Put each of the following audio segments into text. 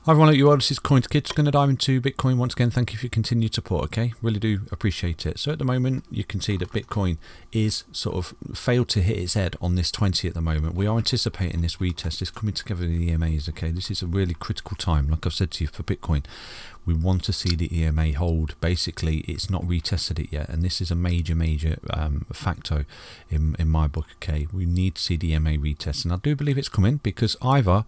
Hi everyone, you all. This is CoinsKid. Just going to dive into Bitcoin once again. Thank you for your continued support, okay? Really do appreciate it. So at the moment, you can see that Bitcoin is sort of failed to hit its head on this 20 at the moment. We are anticipating this retest, this coming together in the EMAs, okay? This is a really critical time, like I've said to you, for Bitcoin. We want to see the EMA hold. Basically, it's not retested it yet, and this is a major factor in my book, okay? We need to see the EMA retest, and I do believe it's coming because either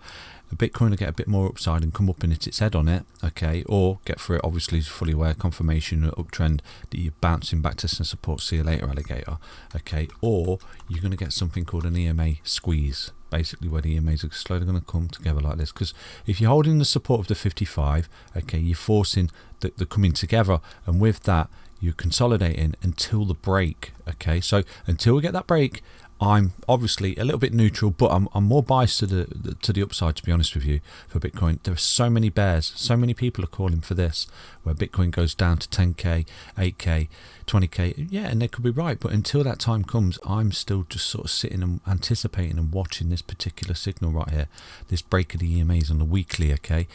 Bitcoin will get a bit more upside and come up and hit its head on it, okay, or get through it, obviously fully aware, confirmation, uptrend, that you're bouncing back to some support, see you later alligator, okay, or you're going to get something called an EMA squeeze, basically where the EMAs are slowly going to come together like this, because if you're holding the support of the 55, okay, you're forcing the coming together, and with that you're consolidating until the break, okay, so until we get that break, I'm obviously a little bit neutral, but I'm more biased to the upside, to be honest with you, for Bitcoin. There are so many bears, so many people are calling for this, where Bitcoin goes down to 10k, 8k, 20k. Yeah, and they could be right, but until that time comes, I'm still just sort of sitting and anticipating and watching this particular signal right here, this break of the EMAs on the weekly, okay?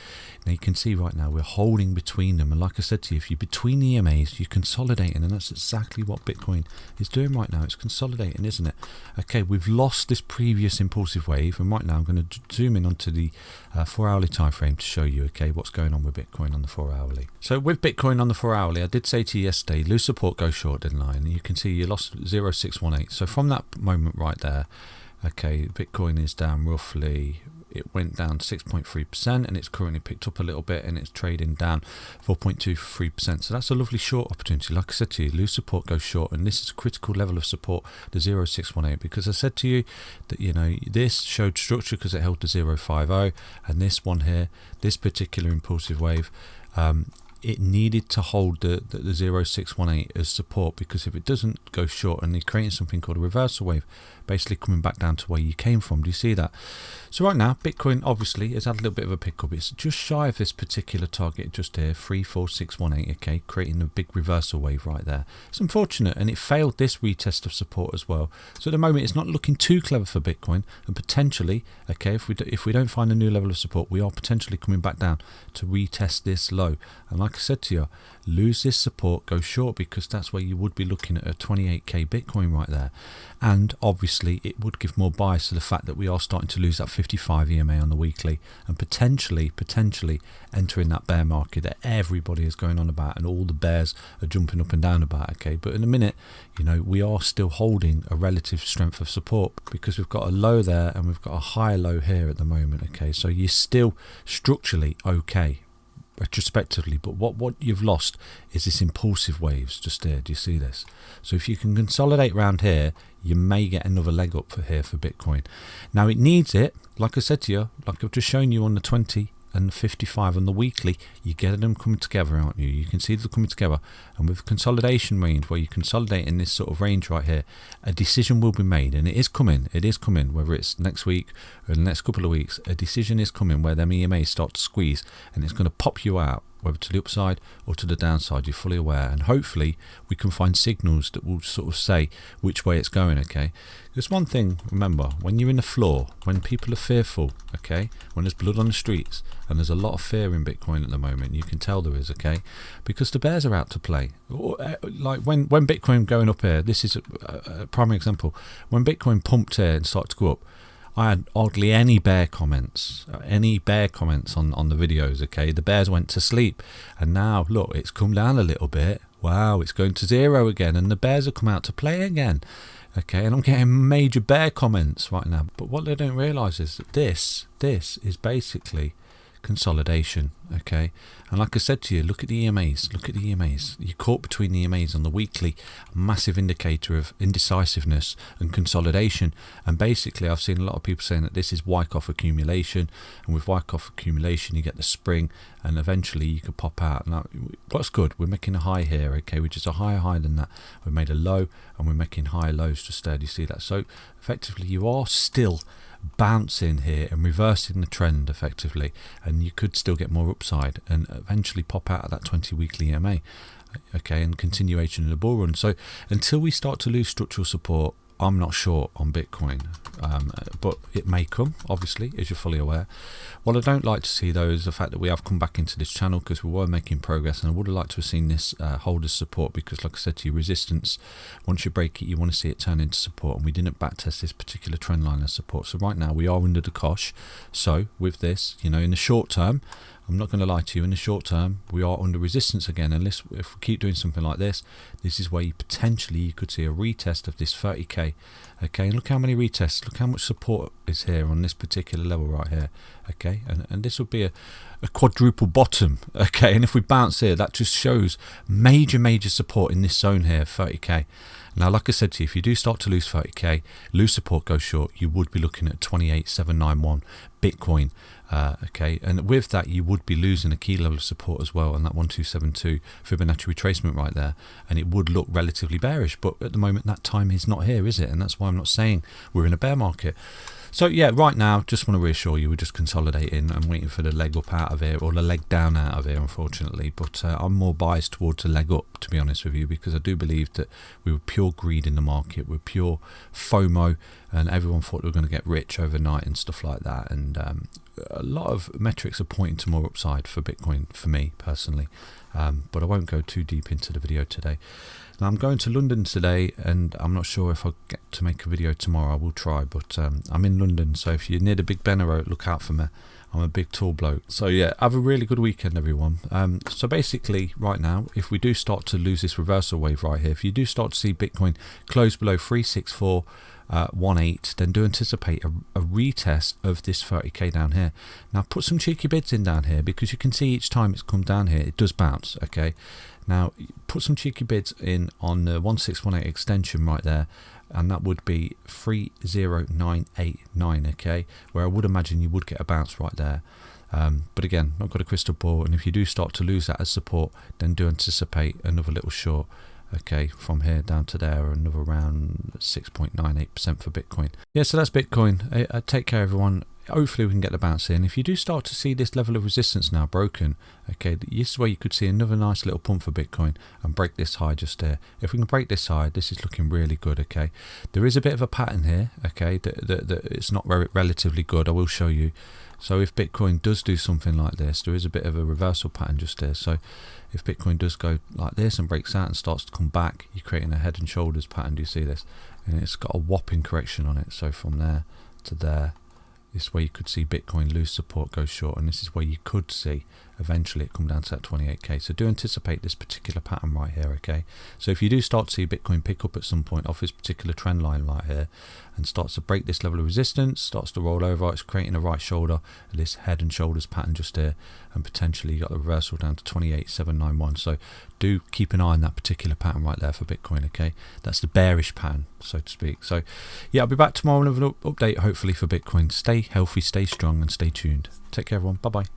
Now you can see right now we're holding between them, and like I said to you, if you're between the EMAs, you're consolidating, and that's exactly what Bitcoin is doing right now. It's consolidating, isn't it? Okay, we've lost this previous impulsive wave, and right now I'm going to zoom in onto the 4-hourly time frame to show you, okay, what's going on with Bitcoin on the 4-hourly. So with Bitcoin on the 4-hourly, I did say to you yesterday, lose support, go short, didn't I? And you can see you lost 0.618. So from that moment right there, okay, Bitcoin is down roughly, it went down 6.3%, and it's currently picked up a little bit, and it's trading down 4.23%. So that's a lovely short opportunity. Like I said to you, lose support, go short, and this is a critical level of support, the 0.618, because I said to you that, you know, this showed structure because it held the 0.50, and this one here, this particular impulsive wave, it needed to hold the 0.618 as support, because if it doesn't go short and you're creating something called a reversal wave, basically coming back down to where you came from. Do you see that? So right now Bitcoin obviously has had a little bit of a pickup. It's just shy of this particular target just here, 34618, okay, creating a big reversal wave right there. It's unfortunate, and it failed this retest of support as well. So at the moment it's not looking too clever for Bitcoin, and potentially, okay, if we don't find a new level of support, we are potentially coming back down to retest this low. And like I said to you, lose this support, go short, because that's where you would be looking at a 28k Bitcoin right there. And obviously it would give more bias to the fact that we are starting to lose that 55 EMA on the weekly, and potentially entering that bear market that everybody is going on about, and all the bears are jumping up and down about, okay? But in a minute, you know, we are still holding a relative strength of support, because we've got a low there and we've got a high low here at the moment, okay? So you're still structurally okay retrospectively, but what you've lost is this impulsive waves just there. Do you see this? So if you can consolidate around here, you may get another leg up for here for Bitcoin. Now it needs it, like I said to you, like I've just shown you on the 20 and the 55 on the weekly, you get them coming together, aren't you? You can see them coming together, and with consolidation range, where you consolidate in this sort of range right here, a decision will be made, and it is coming, whether it's next week or the next couple of weeks, a decision is coming where them EMAs start to squeeze, and it's going to pop you out, whether to the upside or to the downside. You're fully aware, and hopefully we can find signals that will sort of say which way it's going, okay? There's one thing, remember, when you're in the floor, when people are fearful, okay, when there's blood on the streets, and there's a lot of fear in Bitcoin at the moment, you can tell there is, okay, because the bears are out to play. Like when Bitcoin going up here, this is a primary example, when Bitcoin pumped here and started to go up, I had hardly any bear comments on the videos, okay? The bears went to sleep, and now look, it's come down a little bit. Wow, it's going to zero again, and the bears have come out to play again, okay? And I'm getting major bear comments right now, but what they don't realize is that this is basically consolidation, okay? And like I said to you, look at the EMAs, you're caught between the EMAs on the weekly, a massive indicator of indecisiveness and consolidation. And basically I've seen a lot of people saying that this is Wyckoff accumulation, and with Wyckoff accumulation you get the spring, and eventually you could pop out. Now what's good, we're making a high here, okay, which is a higher high than that. We've made a low, and we're making higher lows just there. Do you see that? So effectively you are still bouncing here and reversing the trend effectively, and you could still get more upside and eventually pop out of that 20 weekly EMA, okay, and continuation in the bull run. So until we start to lose structural support, I'm not sure on Bitcoin, but it may come, obviously, as you're fully aware. What I don't like to see, though, is the fact that we have come back into this channel because we were making progress, and I would have liked to have seen this hold as support because, like I said to you, resistance, once you break it, you want to see it turn into support, and we didn't backtest this particular trend line as support. So right now, we are under the cosh. So with this, you know, in the short term, I'm not going to lie to you, in the short term, we are under resistance again. Unless if we keep doing something like this, this is where you potentially could see a retest of this 30k. Okay, and look how many retests, look how much support is here on this particular level right here. Okay, and this would be a quadruple bottom. Okay, and if we bounce here, that just shows major support in this zone here, 30k. Now, like I said to you, if you do start to lose 30k, lose support, go short, you would be looking at 28,791 Bitcoin. Okay, and with that, you would be losing a key level of support as well, and that 1272 Fibonacci retracement right there, and it would look relatively bearish. But at the moment, that time is not here, is it? And that's why I'm not saying we're in a bear market. So yeah, right now, just want to reassure you, we're just consolidating and waiting for the leg up out of here, or the leg down out of here, unfortunately. But I'm more biased towards the leg up, to be honest with you, because I do believe that we were pure greed in the market, we're pure FOMO, and everyone thought we were going to get rich overnight and stuff like that. And a lot of metrics are pointing to more upside for Bitcoin, for me personally. But I won't go too deep into the video today. Now, I'm going to London today, and I'm not sure if I'll get to make a video tomorrow. I will try, but I'm in London, so if you're near the Big Ben Road, look out for me. I'm a big tall bloke. So yeah, have a really good weekend, everyone. So basically, right now, if we do start to lose this reversal wave right here, if you do start to see Bitcoin close below 36418, then do anticipate a retest of this 30k down here. Now put some cheeky bids in down here, because you can see each time it's come down here, it does bounce. Okay, now put some cheeky bids in on the 1618 extension right there, and that would be 30989. Okay, where I would imagine you would get a bounce right there. But again, I've got a crystal ball, and if you do start to lose that as support, then do anticipate another little short. Okay, from here down to there, another around 6.98% for Bitcoin. Yeah, so that's Bitcoin. Take care, everyone. Hopefully we can get the bounce in. If you do start to see this level of resistance now broken, okay, this is where you could see another nice little pump for Bitcoin and break this high just there. If we can break this high, this is looking really good. Okay, there is a bit of a pattern here. Okay, that it's not very relatively good. I will show you. So if Bitcoin does do something like this, there is a bit of a reversal pattern just there. So if Bitcoin does go like this and breaks out and starts to come back, you're creating a head and shoulders pattern. Do you see this? And it's got a whopping correction on it. So from there to there, this is where you could see Bitcoin lose support, go short, and this is where you could see eventually it come down to that 28k. So do anticipate this particular pattern right here. Okay, so if you do start to see Bitcoin pick up at some point off this particular trend line right here and starts to break this level of resistance, starts to roll over, it's creating a right shoulder, this head and shoulders pattern just here, and potentially you got the reversal down to 28,791. So do keep an eye on that particular pattern right there for Bitcoin. Okay, that's the bearish pattern, so to speak. So yeah, I'll be back tomorrow with an update hopefully for Bitcoin. Stay healthy, stay strong, and stay tuned. Take care, everyone. Bye bye.